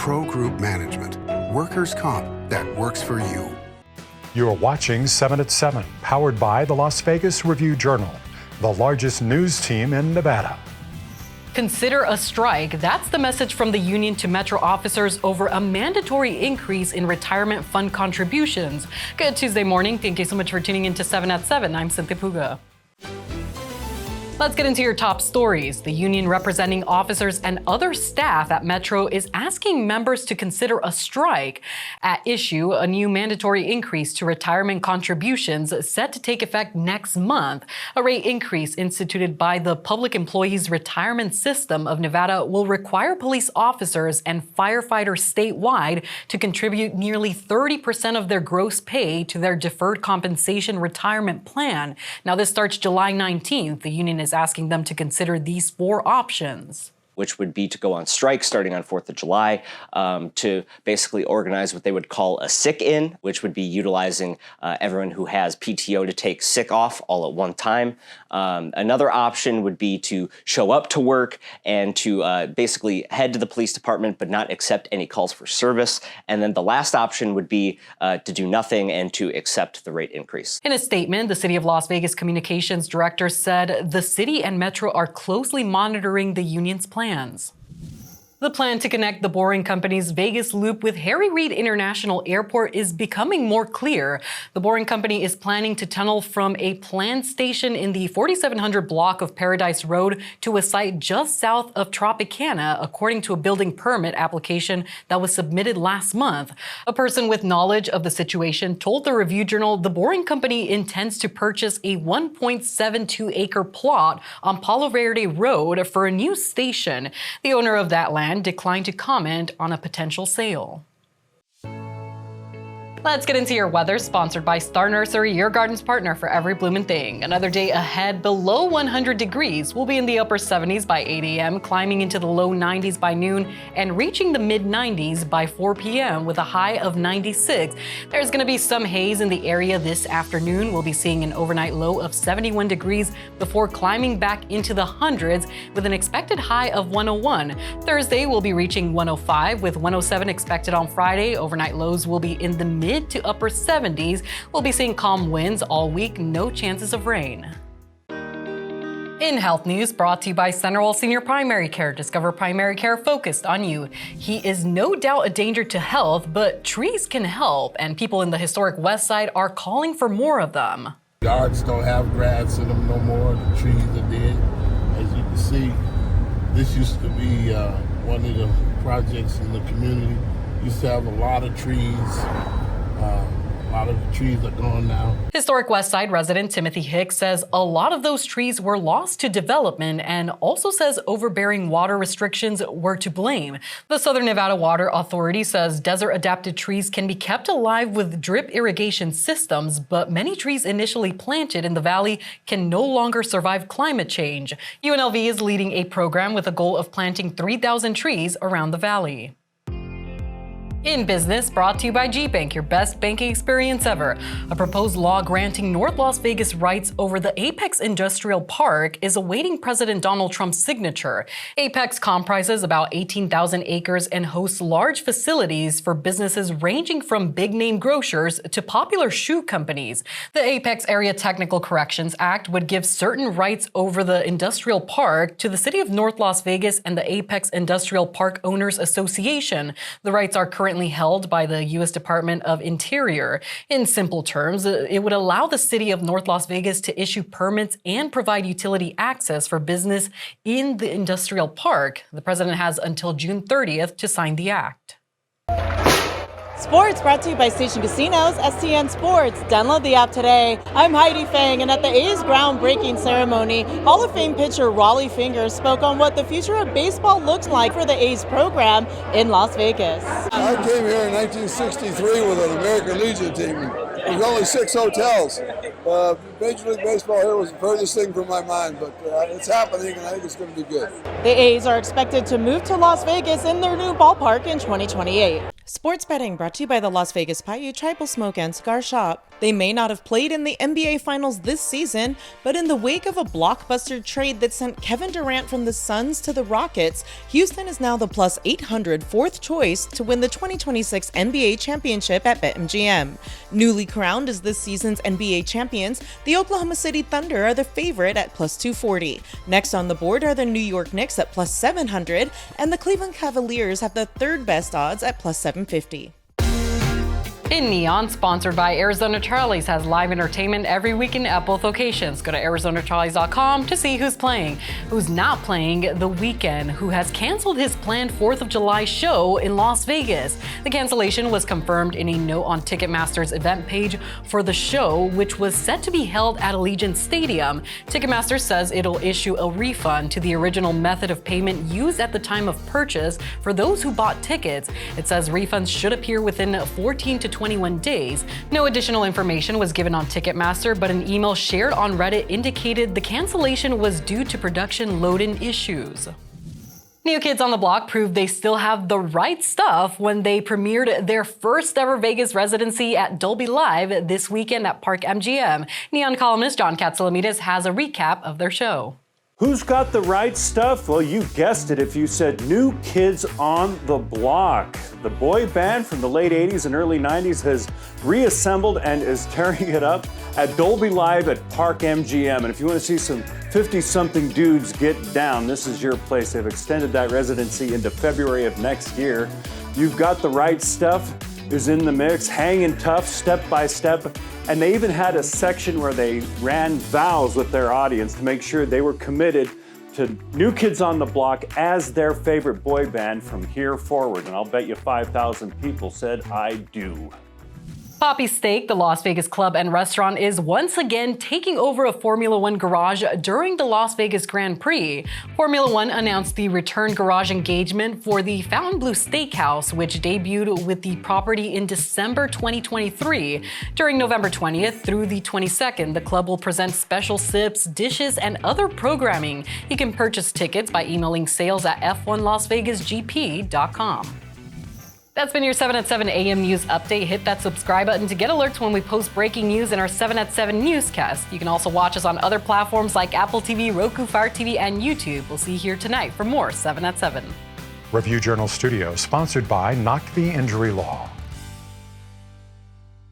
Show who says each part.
Speaker 1: Pro Group Management. Workers' comp that works for you.
Speaker 2: You're watching 7 at 7, powered by the Las Vegas Review-Journal, the largest news team in Nevada.
Speaker 3: Consider a strike. That's the message from the union to Metro officers over a mandatory increase in retirement fund contributions. Good Tuesday morning. Thank you so much for tuning in to 7 at 7. I'm Cynthia Puga. Let's get into your top stories. The union representing officers and other staff at Metro is asking members to consider a strike. At issue, a new mandatory increase to retirement contributions set to take effect next month. A rate increase instituted by the Public Employees Retirement System of Nevada will require police officers and firefighters statewide to contribute nearly 30% of their gross pay to their deferred compensation retirement plan. Now, this starts July 19th. The union is asking them to consider these 4 options,
Speaker 4: which would be to go on strike starting on 4th of July, to basically organize what they would call a sick-in, which would be utilizing everyone who has PTO to take sick off all at one time. Another option would be to show up to work and to basically head to the police department but not accept any calls for service. And then the last option would be to do nothing and to accept the rate increase.
Speaker 3: In a statement, the City of Las Vegas Communications Director said the city and Metro are closely monitoring the union's plans. The plan to connect the Boring Company's Vegas Loop with Harry Reid International Airport is becoming more clear. The Boring Company is planning to tunnel from a planned station in the 4700 block of Paradise Road to a site just south of Tropicana, according to a building permit application that was submitted last month. A person with knowledge of the situation told the Review-Journal the Boring Company intends to purchase a 1.72-acre plot on Palo Verde Road for a new station. The owner of that land declined to comment on a potential sale. Let's get into your weather, sponsored by Star Nursery, your garden's partner for every bloomin' thing. Another day ahead below 100 degrees. We'll be in the upper 70s by 8 a.m., climbing into the low 90s by noon, and reaching the mid-90s by 4 p.m. with a high of 96. There's going to be some haze in the area this afternoon. We'll be seeing an overnight low of 71 degrees before climbing back into the hundreds with an expected high of 101. Thursday, we'll be reaching 105 with 107 expected on Friday. Overnight lows will be in the mid to upper 70s. We'll be seeing calm winds all week, no chances of rain. In health news, brought to you by Centerwell Senior Primary Care. Discover primary care focused on you. He is no doubt a danger to health, but trees can help, and people in the historic West Side are calling for more of them.
Speaker 5: Yards don't have grass in them no more. The trees are dead. As you can see, this used to be one of the projects in the community. Used to have a lot of trees. A lot of the trees are gone now. Historic
Speaker 3: West Side resident Timothy Hicks says a lot of those trees were lost to development, and also says overbearing water restrictions were to blame. The Southern Nevada Water Authority says desert-adapted trees can be kept alive with drip irrigation systems, but many trees initially planted in the valley can no longer survive climate change. UNLV is leading a program with a goal of planting 3,000 trees around the valley. In business, brought to you by G-Bank, your best banking experience ever. A proposed law granting North Las Vegas rights over the Apex Industrial Park is awaiting President Donald Trump's signature. Apex comprises about 18,000 acres and hosts large facilities for businesses ranging from big-name grocers to popular shoe companies. The Apex Area Technical Corrections Act would give certain rights over the industrial park to the city of North Las Vegas and the Apex Industrial Park Owners Association. The rights are currently held by the U.S. Department of Interior. In simple terms, it would allow the city of North Las Vegas to issue permits and provide utility access for business in the industrial park. The president has until June 30th to sign the act.
Speaker 6: Sports brought to you by Station Casinos, STN Sports. Download the app today. I'm Heidi Fang, and at the A's groundbreaking ceremony, Hall of Fame pitcher Raleigh Fingers spoke on what the future of baseball looks like for the A's program in Las Vegas.
Speaker 7: I came here in 1963 with an American Legion team. There was only 6 hotels. Major League Baseball here was the furthest thing from my mind, but it's happening, and I think it's going to be good.
Speaker 6: The A's are expected to move to Las Vegas in their new ballpark in 2028. Sports betting brought to you by the Las Vegas Paiute Tribal Smoke and Cigar Shop. They may not have played in the NBA Finals this season, but in the wake of a blockbuster trade that sent Kevin Durant from the Suns to the Rockets, Houston is now the plus 800 fourth choice to win the 2026 NBA championship at BetMGM. Newly crowned as this season's NBA champions, the Oklahoma City Thunder are the favorite at plus 240. Next on the board are the New York Knicks at plus 700, and the Cleveland Cavaliers have the third best odds at plus 750.
Speaker 3: In Neon, sponsored by Arizona Charlie's, has live entertainment every weekend at both locations. Go to ArizonaCharlies.com to see who's playing, who's not playing The Weeknd, who has canceled his planned 4th of July show in Las Vegas. The cancellation was confirmed in a note on Ticketmaster's event page for the show, which was set to be held at Allegiant Stadium. Ticketmaster says it'll issue a refund to the original method of payment used at the time of purchase for those who bought tickets. It says refunds should appear within 14 to 21 days. No additional information was given on Ticketmaster, but an email shared on Reddit indicated the cancellation was due to production load-in issues. New Kids on the Block proved they still have the right stuff when they premiered their first ever Vegas residency at Dolby Live this weekend at Park MGM. Neon columnist John Katsilometes has a recap of their show.
Speaker 8: Who's got the right stuff? Well, you guessed it if you said New Kids on the Block. The boy band from the late 80s and early 90s has reassembled and is tearing it up at Dolby Live at Park MGM. And if you want to see some 50-something dudes get down, this is your place. They've extended that residency into February of next year. You've Got the Right Stuff is in the mix, hanging tough, step by step. And they even had a section where they ran vows with their audience to make sure they were committed to New Kids on the Block as their favorite boy band from here forward. And I'll bet you 5,000 people said, I do.
Speaker 3: Poppy Steak, the Las Vegas club and restaurant, is once again taking over a Formula One garage during the Las Vegas Grand Prix. Formula One announced the return garage engagement for the Fontainebleau Steakhouse, which debuted with the property in December 2023. During November 20th through the 22nd, the club will present special sips, dishes, and other programming. You can purchase tickets by emailing sales@f1lasvegasgp.com. That's been your 7 at 7 a.m. news update. Hit that subscribe button to get alerts when we post breaking news in our 7 at 7 newscast. You can also watch us on other platforms like Apple TV, Roku, Fire TV, and YouTube. We'll see you here tonight for more 7 at 7.
Speaker 2: Review Journal Studios, sponsored by Knock the Injury Law.